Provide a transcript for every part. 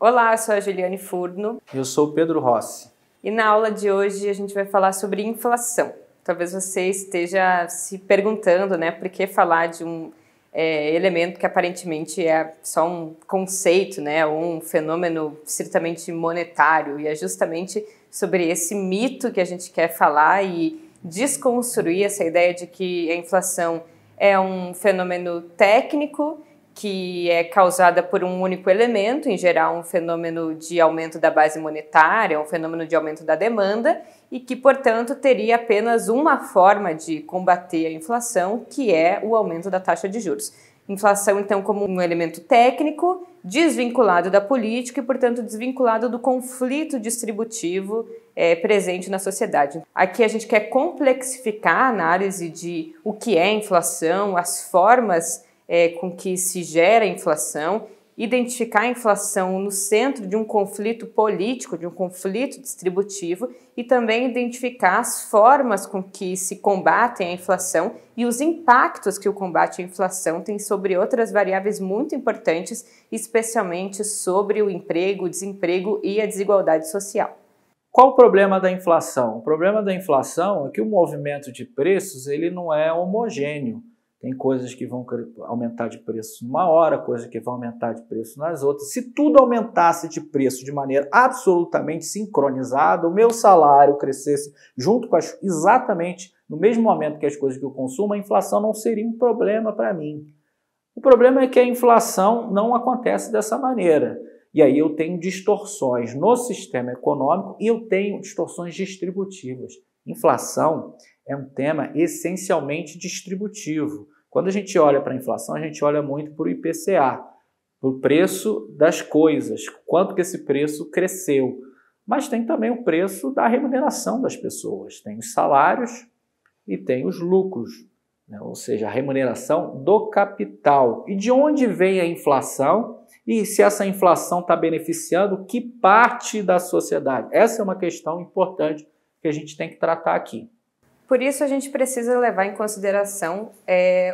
Olá, eu sou a Juliane Furno. Eu sou o Pedro Rossi. E na aula de hoje a gente vai falar sobre inflação. Talvez você esteja se perguntando, né, por que falar de um elemento que aparentemente é só um conceito, né, um fenômeno estritamente monetário. E é justamente sobre esse mito que a gente quer falar e desconstruir essa ideia de que a inflação é um fenômeno técnico que é causada por um único elemento, em geral um fenômeno de aumento da base monetária, um fenômeno de aumento da demanda, e que, portanto, teria apenas uma forma de combater a inflação, que é o aumento da taxa de juros. Inflação, então, como um elemento técnico, desvinculado da política e, portanto, desvinculado do conflito distributivo presente na sociedade. Aqui a gente quer complexificar a análise de o que é inflação, as formas com que se gera a inflação, identificar a inflação no centro de um conflito político, de um conflito distributivo, e também identificar as formas com que se combatem a inflação e os impactos que o combate à inflação tem sobre outras variáveis muito importantes, especialmente sobre o emprego, o desemprego e a desigualdade social. Qual o problema da inflação? O problema da inflação é que o movimento de preços ele não é homogêneo. Tem coisas que vão aumentar de preço numa hora, coisas que vão aumentar de preço nas outras. Se tudo aumentasse de preço de maneira absolutamente sincronizada, o meu salário crescesse junto com exatamente no mesmo momento que as coisas que eu consumo, a inflação não seria um problema para mim. O problema é que a inflação não acontece dessa maneira. E aí eu tenho distorções no sistema econômico e eu tenho distorções distributivas. Inflação é um tema essencialmente distributivo. Quando a gente olha para a inflação, a gente olha muito para o IPCA, para o preço das coisas, quanto que esse preço cresceu. Mas tem também o preço da remuneração das pessoas. Tem os salários e tem os lucros, né? Ou seja, a remuneração do capital. E de onde vem a inflação? E se essa inflação está beneficiando que parte da sociedade? Essa é uma questão importante que a gente tem que tratar aqui. Por isso a gente precisa levar em consideração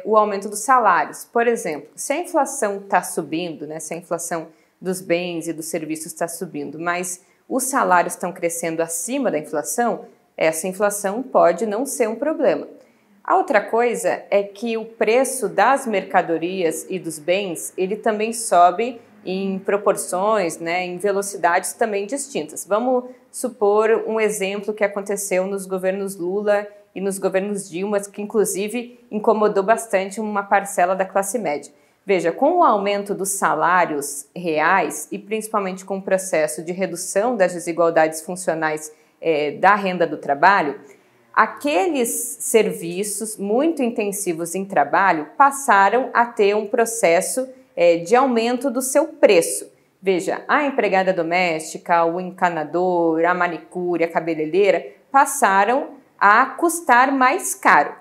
o aumento dos salários. Por exemplo, se a inflação está subindo, né, se a inflação dos bens e dos serviços está subindo, mas os salários estão crescendo acima da inflação, essa inflação pode não ser um problema. A outra coisa é que o preço das mercadorias e dos bens, ele também sobe em proporções, né, em velocidades também distintas. Vamos supor um exemplo que aconteceu nos governos Lula e nos governos Dilma, que inclusive incomodou bastante uma parcela da classe média. Veja, com o aumento dos salários reais e principalmente com o processo de redução das desigualdades funcionais da renda do trabalho, aqueles serviços muito intensivos em trabalho passaram a ter um processo de aumento do seu preço. Veja, a empregada doméstica, o encanador, a manicure, a cabeleireira passaram a custar mais caro.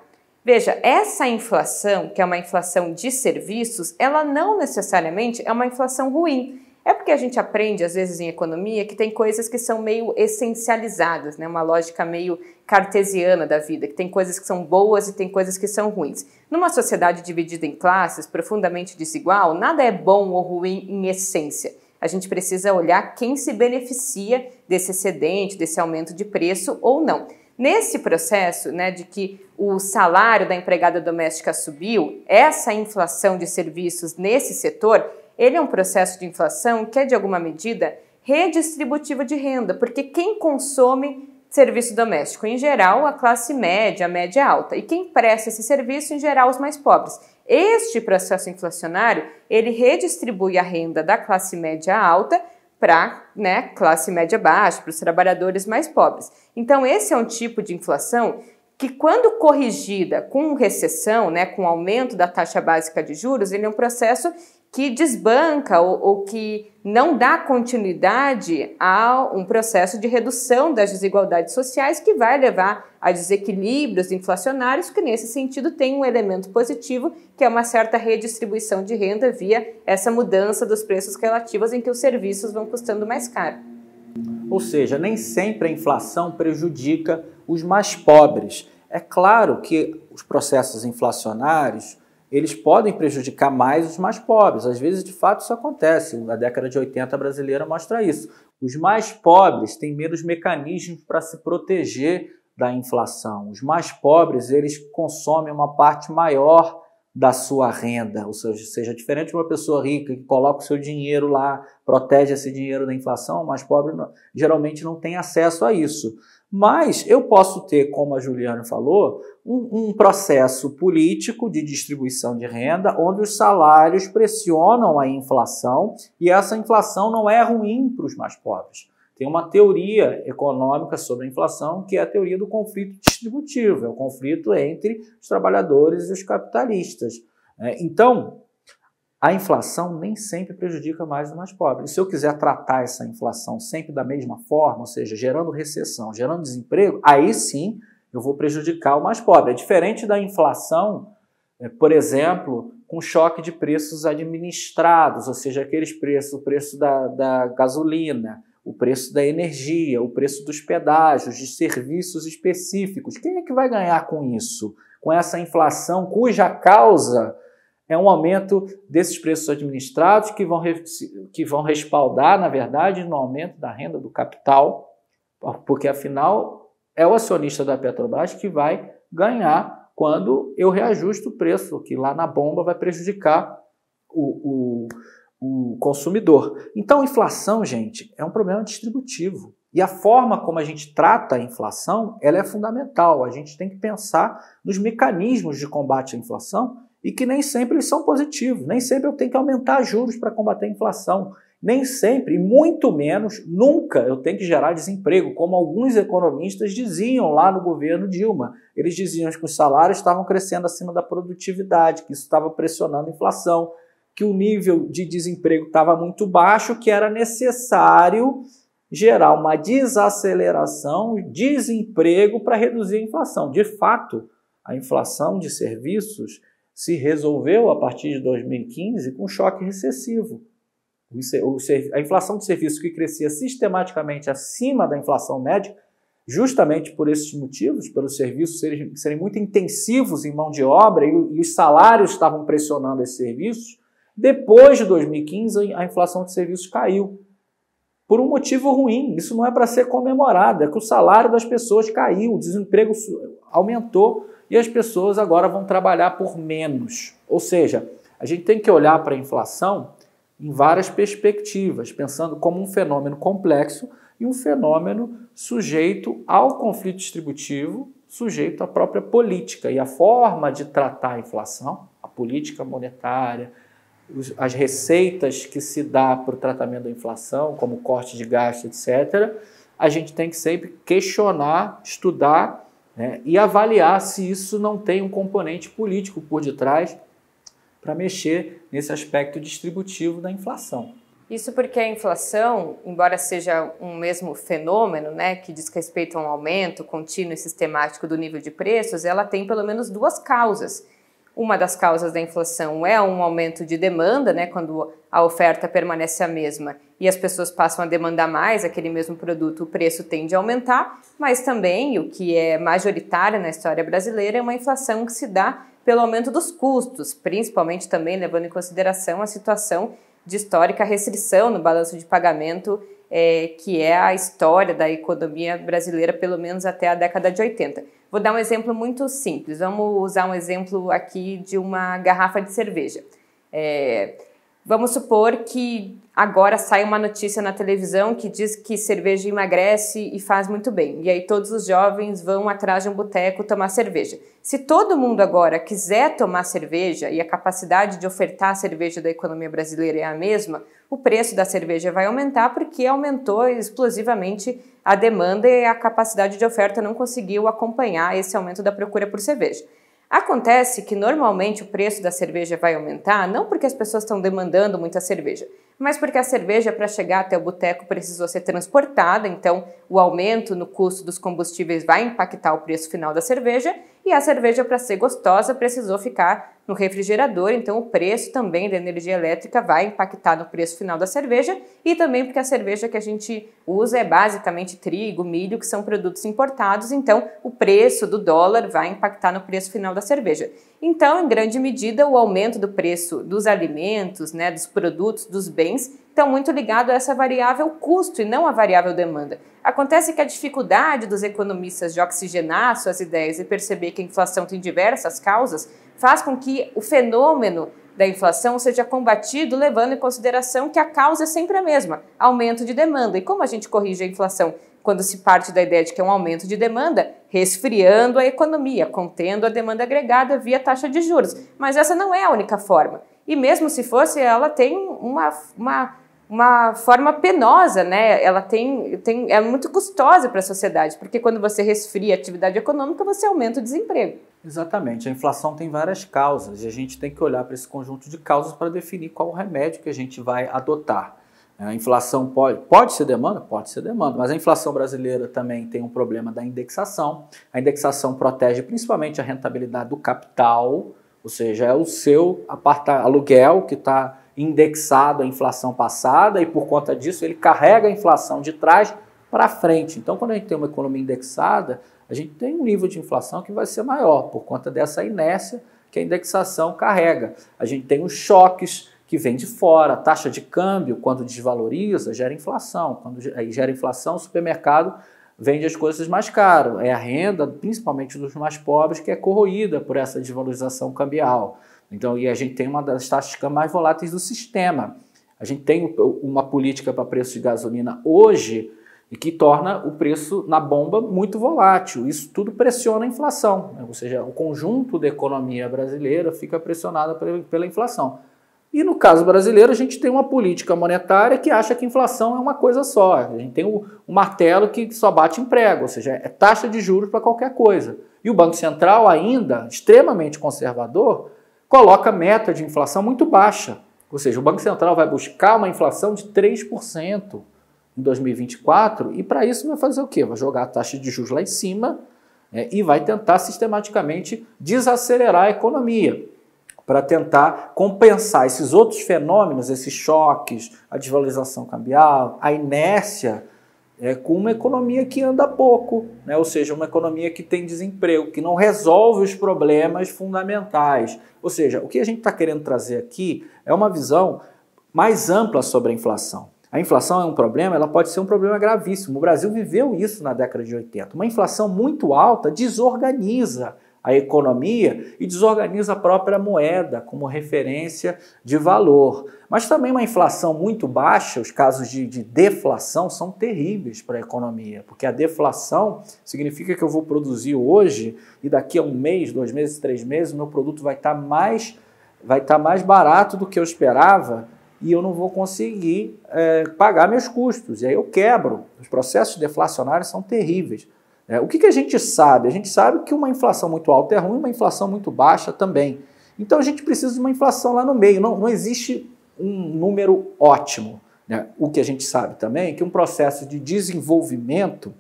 Veja, essa inflação, que é uma inflação de serviços, ela não necessariamente é uma inflação ruim. É porque a gente aprende, às vezes, em economia, que tem coisas que são meio essencializadas, né? Uma lógica meio cartesiana da vida, que tem coisas que são boas e tem coisas que são ruins. Numa sociedade dividida em classes, profundamente desigual, nada é bom ou ruim em essência. A gente precisa olhar quem se beneficia desse excedente, desse aumento de preço ou não. Nesse processo, né, de que o salário da empregada doméstica subiu, essa inflação de serviços nesse setor, ele é um processo de inflação que é, de alguma medida, redistributivo de renda, porque quem consome serviço doméstico, em geral, a classe média, a média alta, e quem presta esse serviço, em geral, os mais pobres. Este processo inflacionário, ele redistribui a renda da classe média alta para, né, classe média baixa, para os trabalhadores mais pobres. Então, esse é um tipo de inflação que, quando corrigida com recessão, né, com aumento da taxa básica de juros, ele é um processo que desbanca ou que não dá continuidade a um processo de redução das desigualdades sociais que vai levar a desequilíbrios inflacionários, que nesse sentido tem um elemento positivo, que é uma certa redistribuição de renda via essa mudança dos preços relativos em que os serviços vão custando mais caro. Ou seja, nem sempre a inflação prejudica os mais pobres. É claro que os processos inflacionários eles podem prejudicar mais os mais pobres. Às vezes, de fato, isso acontece. A década de 80 brasileira mostra isso. Os mais pobres têm menos mecanismos para se proteger da inflação. Os mais pobres, eles consomem uma parte maior da sua renda, ou seja, diferente de uma pessoa rica que coloca o seu dinheiro lá, protege esse dinheiro da inflação, o mais pobre geralmente não tem acesso a isso. Mas eu posso ter, como a Juliana falou, um processo político de distribuição de renda onde os salários pressionam a inflação e essa inflação não é ruim para os mais pobres. Tem uma teoria econômica sobre a inflação que é a teoria do conflito distributivo, é o conflito entre os trabalhadores e os capitalistas. Então, a inflação nem sempre prejudica mais os mais pobres. E se eu quiser tratar essa inflação sempre da mesma forma, ou seja, gerando recessão, gerando desemprego, aí sim eu vou prejudicar o mais pobre. É diferente da inflação, por exemplo, com choque de preços administrados, ou seja, aqueles preços, o preço da gasolina, o preço da energia, o preço dos pedágios, de serviços específicos. Quem é que vai ganhar com isso? Com essa inflação cuja causa é um aumento desses preços administrados que vão respaldar, na verdade, no aumento da renda do capital, porque, afinal, é o acionista da Petrobras que vai ganhar quando eu reajusto o preço, que lá na bomba vai prejudicar o consumidor. Então, a inflação, gente, é um problema distributivo. E a forma como a gente trata a inflação, ela é fundamental. A gente tem que pensar nos mecanismos de combate à inflação e que nem sempre eles são positivos. Nem sempre eu tenho que aumentar juros para combater a inflação. Nem sempre, e muito menos, nunca eu tenho que gerar desemprego, como alguns economistas diziam lá no governo Dilma. Eles diziam que os salários estavam crescendo acima da produtividade, que isso estava pressionando a inflação, que o nível de desemprego estava muito baixo, que era necessário gerar uma desaceleração, desemprego para reduzir a inflação. De fato, a inflação de serviços se resolveu a partir de 2015 com choque recessivo. A inflação de serviços que crescia sistematicamente acima da inflação média, justamente por esses motivos, pelos serviços serem muito intensivos em mão de obra e os salários estavam pressionando esses serviços, depois de 2015 a inflação de serviços caiu. Por um motivo ruim, isso não é para ser comemorado, é que o salário das pessoas caiu, o desemprego aumentou e as pessoas agora vão trabalhar por menos. Ou seja, a gente tem que olhar para a inflação em várias perspectivas, pensando como um fenômeno complexo e um fenômeno sujeito ao conflito distributivo, sujeito à própria política. E a forma de tratar a inflação, a política monetária, as receitas que se dá para o tratamento da inflação, como corte de gasto, etc., a gente tem que sempre questionar, estudar, né, e avaliar se isso não tem um componente político por detrás para mexer nesse aspecto distributivo da inflação. Isso porque a inflação, embora seja um mesmo fenômeno, né, que diz respeito a um aumento contínuo e sistemático do nível de preços, ela tem pelo menos duas causas. Uma das causas da inflação é um aumento de demanda, né, quando a oferta permanece a mesma e as pessoas passam a demandar mais aquele mesmo produto, o preço tende a aumentar, mas também, o que é majoritário na história brasileira, é uma inflação que se dá pelo aumento dos custos, principalmente também levando em consideração a situação de histórica restrição no balanço de pagamento, que é a história da economia brasileira, pelo menos até a década de 80. Vou dar um exemplo muito simples. Vamos usar um exemplo aqui de uma garrafa de cerveja. Vamos supor que agora sai uma notícia na televisão que diz que cerveja emagrece e faz muito bem. E aí todos os jovens vão atrás de um boteco tomar cerveja. Se todo mundo agora quiser tomar cerveja e a capacidade de ofertar a cerveja da economia brasileira é a mesma, o preço da cerveja vai aumentar porque aumentou explosivamente a demanda e a capacidade de oferta não conseguiu acompanhar esse aumento da procura por cerveja. Acontece que normalmente o preço da cerveja vai aumentar não porque as pessoas estão demandando muita cerveja, mas porque a cerveja para chegar até o boteco precisou ser transportada, então o aumento no custo dos combustíveis vai impactar o preço final da cerveja e a cerveja para ser gostosa precisou ficar no refrigerador, então o preço também da energia elétrica vai impactar no preço final da cerveja e também porque a cerveja que a gente usa é basicamente trigo, milho, que são produtos importados, então o preço do dólar vai impactar no preço final da cerveja. Então, em grande medida, o aumento do preço dos alimentos, né, dos produtos, dos bens, estão muito ligado a essa variável custo e não a variável demanda. Acontece que a dificuldade dos economistas de oxigenar suas ideias e perceber que a inflação tem diversas causas faz com que o fenômeno da inflação seja combatido levando em consideração que a causa é sempre a mesma, aumento de demanda. E como a gente corrige a inflação quando se parte da ideia de que é um aumento de demanda? Resfriando a economia, contendo a demanda agregada via taxa de juros. Mas essa não é a única forma. E mesmo se fosse, ela tem uma forma penosa, né? Ela é muito custosa para a sociedade, porque quando você resfria a atividade econômica, você aumenta o desemprego. Exatamente, a inflação tem várias causas e a gente tem que olhar para esse conjunto de causas para definir qual o remédio que a gente vai adotar. A inflação pode ser demanda? Pode ser demanda, mas a inflação brasileira também tem um problema da indexação. A indexação protege principalmente a rentabilidade do capital, ou seja, é o seu aluguel que está indexado à inflação passada e por conta disso ele carrega a inflação de trás para frente. Então, quando a gente tem uma economia indexada, a gente tem um nível de inflação que vai ser maior por conta dessa inércia que a indexação carrega. A gente tem os choques que vêm de fora, a taxa de câmbio, quando desvaloriza, gera inflação. Quando gera inflação, o supermercado vende as coisas mais caras. É a renda, principalmente dos mais pobres, que é corroída por essa desvalorização cambial. Então, e a gente tem uma das taxas de câmbio mais voláteis do sistema. A gente tem uma política para preço de gasolina hoje e que torna o preço na bomba muito volátil. Isso tudo pressiona a inflação, né? Ou seja, o conjunto da economia brasileira fica pressionado pela inflação. E no caso brasileiro, a gente tem uma política monetária que acha que a inflação é uma coisa só. A gente tem o martelo que só bate em prego, ou seja, é taxa de juros para qualquer coisa. E o Banco Central, ainda extremamente conservador, coloca meta de inflação muito baixa. Ou seja, o Banco Central vai buscar uma inflação de 3% em 2024 e para isso vai fazer o quê? Vai jogar a taxa de juros lá em cima, e vai tentar sistematicamente desacelerar a economia para tentar compensar esses outros fenômenos, esses choques, a desvalorização cambial, a inércia, com uma economia que anda pouco, né? Ou seja, uma economia que tem desemprego, que não resolve os problemas fundamentais. Ou seja, o que a gente está querendo trazer aqui é uma visão mais ampla sobre a inflação. A inflação é um problema, ela pode ser um problema gravíssimo. O Brasil viveu isso na década de 80. Uma inflação muito alta desorganiza a economia e desorganiza a própria moeda como referência de valor. Mas também uma inflação muito baixa, os casos de deflação são terríveis para a economia, porque a deflação significa que eu vou produzir hoje e daqui a um mês, 2 meses, 3 meses, o meu produto vai estar mais barato do que eu esperava e eu não vou conseguir pagar meus custos, e aí eu quebro. Os processos deflacionários são terríveis. O que a gente sabe? A gente sabe que uma inflação muito alta é ruim, uma inflação muito baixa também. Então a gente precisa de uma inflação lá no meio, não existe um número ótimo, né? O que a gente sabe também é que um processo de desenvolvimento,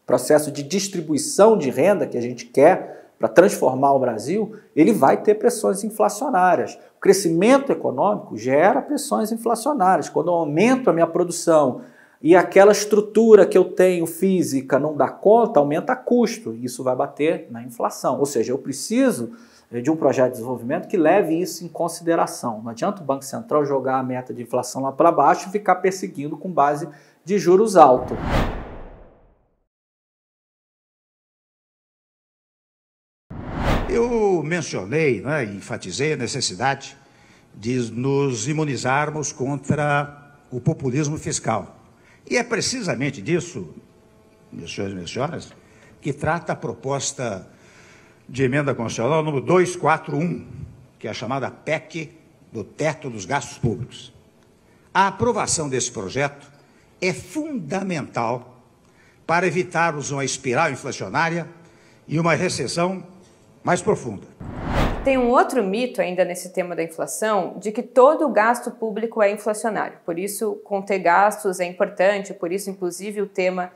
processo de distribuição de renda que a gente quer para transformar o Brasil, ele vai ter pressões inflacionárias. O crescimento econômico gera pressões inflacionárias. Quando eu aumento a minha produção e aquela estrutura que eu tenho física não dá conta, aumenta custo. E isso vai bater na inflação. Ou seja, eu preciso de um projeto de desenvolvimento que leve isso em consideração. Não adianta o Banco Central jogar a meta de inflação lá para baixo e ficar perseguindo com base de juros altos. Eu mencionei, e enfatizei a necessidade de nos imunizarmos contra o populismo fiscal. E é precisamente disso, meus senhores e minhas senhoras, que trata a proposta de emenda constitucional número 241, que é a chamada PEC do teto dos gastos públicos. A aprovação desse projeto é fundamental para evitarmos uma espiral inflacionária e uma recessão mais profunda. Tem um outro mito ainda nesse tema da inflação, de que todo o gasto público é inflacionário. Por isso, conter gastos é importante, por isso, inclusive, o tema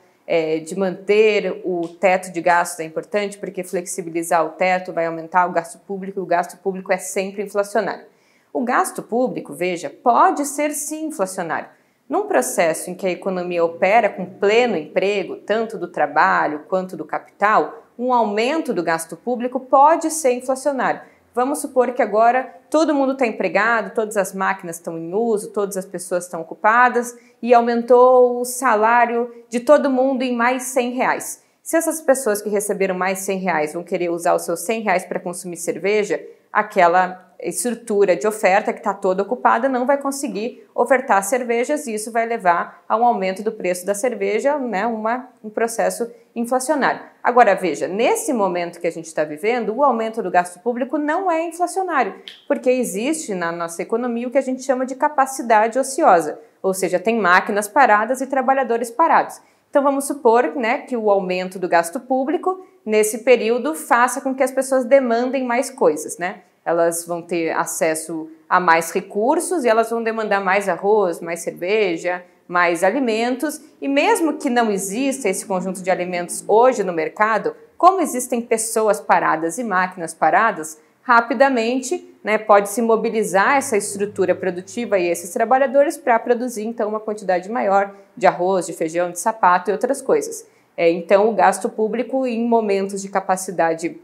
de manter o teto de gastos é importante, porque flexibilizar o teto vai aumentar o gasto público, e o gasto público é sempre inflacionário. O gasto público, veja, pode ser sim inflacionário. Num processo em que a economia opera com pleno emprego, tanto do trabalho quanto do capital, um aumento do gasto público pode ser inflacionário. Vamos supor que agora todo mundo está empregado, todas as máquinas estão em uso, todas as pessoas estão ocupadas e aumentou o salário de todo mundo em mais R$100. Se essas pessoas que receberam mais R$100 vão querer usar os seus R$100 para consumir cerveja, aquela estrutura de oferta que está toda ocupada não vai conseguir ofertar cervejas e isso vai levar a um aumento do preço da cerveja, né, um processo inflacionário. Agora veja, nesse momento que a gente está vivendo, o aumento do gasto público não é inflacionário, porque existe na nossa economia o que a gente chama de capacidade ociosa, ou seja, tem máquinas paradas e trabalhadores parados. Então vamos supor, né, que o aumento do gasto público nesse período faça com que as pessoas demandem mais coisas, né? Elas vão ter acesso a mais recursos e elas vão demandar mais arroz, mais cerveja, mais alimentos. E mesmo que não exista esse conjunto de alimentos hoje no mercado, como existem pessoas paradas e máquinas paradas, rapidamente, né, pode-se mobilizar essa estrutura produtiva e esses trabalhadores para produzir então uma quantidade maior de arroz, de feijão, de sapato e outras coisas. Então o gasto público em momentos de capacidade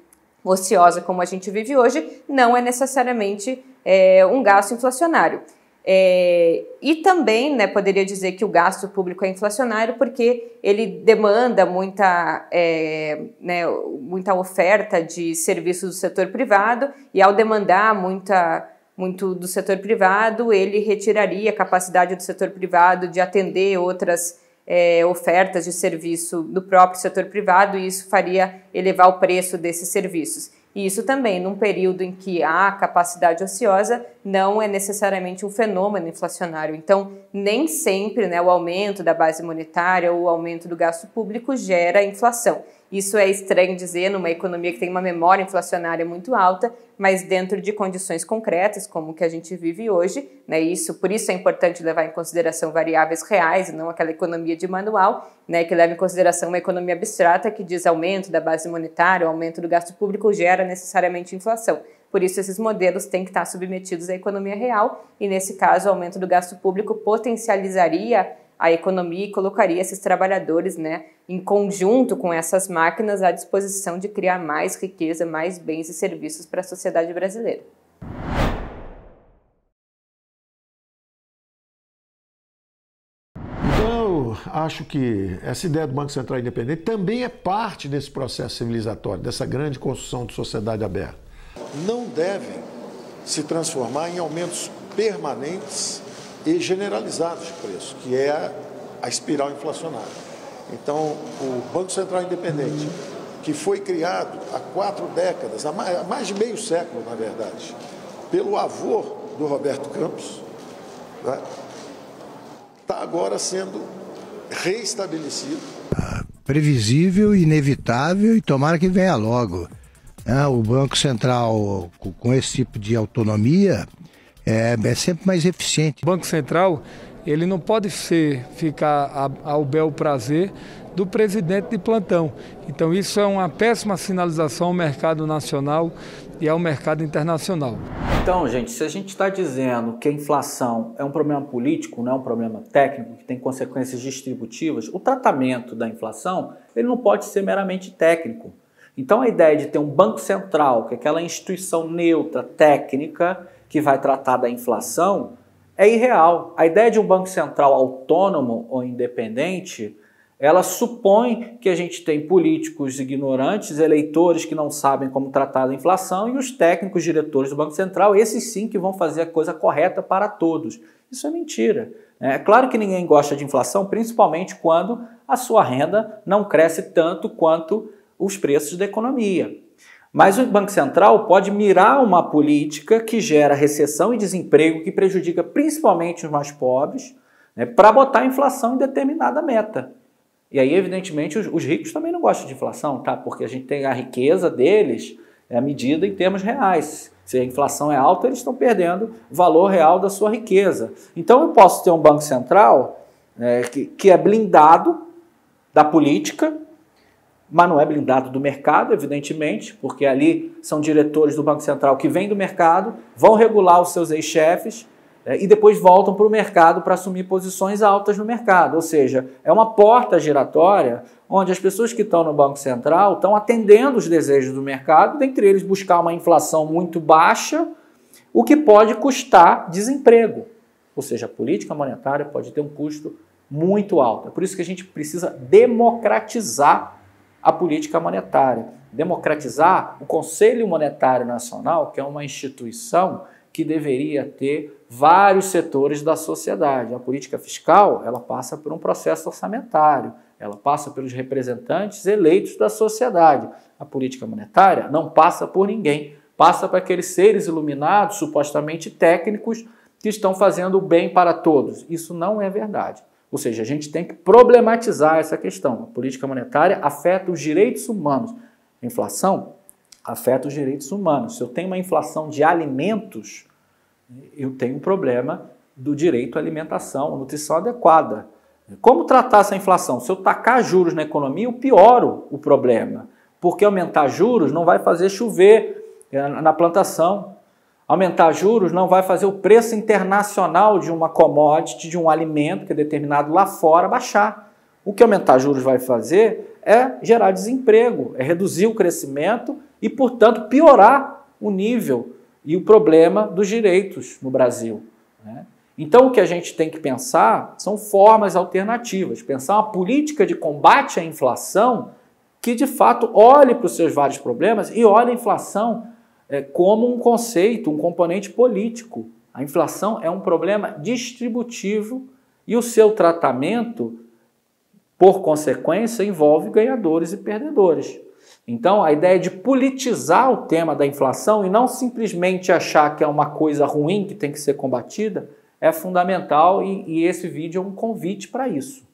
ociosa como a gente vive hoje, não é necessariamente um gasto inflacionário. E também, né, poderia dizer que o gasto público é inflacionário porque ele demanda muita oferta de serviços do setor privado e ao demandar muito do setor privado, ele retiraria a capacidade do setor privado de atender outras ofertas de serviço do próprio setor privado e isso faria elevar o preço desses serviços. E isso também, num período em que há capacidade ociosa, não é necessariamente um fenômeno inflacionário. Então, nem sempre, né, o aumento da base monetária ou o aumento do gasto público gera inflação. Isso é estranho dizer numa economia que tem uma memória inflacionária muito alta, mas dentro de condições concretas, como que a gente vive hoje, né, por isso é importante levar em consideração variáveis reais e não aquela economia de manual, né, que leva em consideração uma economia abstrata que diz aumento da base monetária, aumento do gasto público gera necessariamente inflação. Por isso, esses modelos têm que estar submetidos à economia real e, nesse caso, o aumento do gasto público potencializaria a economia e colocaria esses trabalhadores, né, em conjunto com essas máquinas à disposição de criar mais riqueza, mais bens e serviços para a sociedade brasileira. Então, eu acho que essa ideia do Banco Central Independente também é parte desse processo civilizatório, dessa grande construção de sociedade aberta. Não devem se transformar em aumentos permanentes e generalizados de preço, que é a espiral inflacionária. Então, o Banco Central Independente, que foi criado há 4 décadas, há mais de meio século, na verdade, pelo avô do Roberto Campos, né, está agora sendo reestabelecido. Previsível, inevitável e tomara que venha logo. O Banco Central, com esse tipo de autonomia, é sempre mais eficiente. O Banco Central, ele não pode ficar ao bel prazer do presidente de plantão. Então isso é uma péssima sinalização ao mercado nacional e ao mercado internacional. Então, gente, se a gente está dizendo que a inflação é um problema político, não é um problema técnico, que tem consequências distributivas, o tratamento da inflação ele não pode ser meramente técnico. Então a ideia de ter um Banco Central, que é aquela instituição neutra, técnica, que vai tratar da inflação, é irreal. A ideia de um Banco Central autônomo ou independente, ela supõe que a gente tem políticos ignorantes, eleitores que não sabem como tratar da inflação e os técnicos diretores do Banco Central, esses sim que vão fazer a coisa correta para todos. Isso é mentira. É claro que ninguém gosta de inflação, principalmente quando a sua renda não cresce tanto quanto os preços da economia. Mas o Banco Central pode mirar uma política que gera recessão e desemprego, que prejudica principalmente os mais pobres, né, para botar a inflação em determinada meta. E aí, evidentemente, os ricos também não gostam de inflação, tá? Porque a gente tem a riqueza deles, é a medida em termos reais. Se a inflação é alta, eles estão perdendo o valor real da sua riqueza. Então eu posso ter um Banco Central que é blindado da política, mas não é blindado do mercado, evidentemente, porque ali são diretores do Banco Central que vêm do mercado, vão regular os seus ex-chefes e depois voltam para o mercado para assumir posições altas no mercado. Ou seja, é uma porta giratória onde as pessoas que estão no Banco Central estão atendendo os desejos do mercado, dentre eles buscar uma inflação muito baixa, o que pode custar desemprego. Ou seja, a política monetária pode ter um custo muito alto. É por isso que a gente precisa democratizar a política monetária. Democratizar o Conselho Monetário Nacional, que é uma instituição que deveria ter vários setores da sociedade. A política fiscal, ela passa por um processo orçamentário, ela passa pelos representantes eleitos da sociedade. A política monetária não passa por ninguém, passa por aqueles seres iluminados, supostamente técnicos, que estão fazendo o bem para todos. Isso não é verdade. Ou seja, a gente tem que problematizar essa questão. A política monetária afeta os direitos humanos. A inflação afeta os direitos humanos. Se eu tenho uma inflação de alimentos, eu tenho um problema do direito à alimentação, nutrição adequada. Como tratar essa inflação? Se eu tacar juros na economia, eu pioro o problema. Porque aumentar juros não vai fazer chover na plantação. Aumentar juros não vai fazer o preço internacional de uma commodity, de um alimento que é determinado lá fora, baixar. O que aumentar juros vai fazer é gerar desemprego, é reduzir o crescimento e, portanto, piorar o nível e o problema dos direitos no Brasil, né? Então, o que a gente tem que pensar são formas alternativas, pensar uma política de combate à inflação que, de fato, olhe para os seus vários problemas e olhe a inflação como um conceito, um componente político. A inflação é um problema distributivo e o seu tratamento, por consequência, envolve ganhadores e perdedores. Então, a ideia de politizar o tema da inflação e não simplesmente achar que é uma coisa ruim que tem que ser combatida é fundamental e esse vídeo é um convite para isso.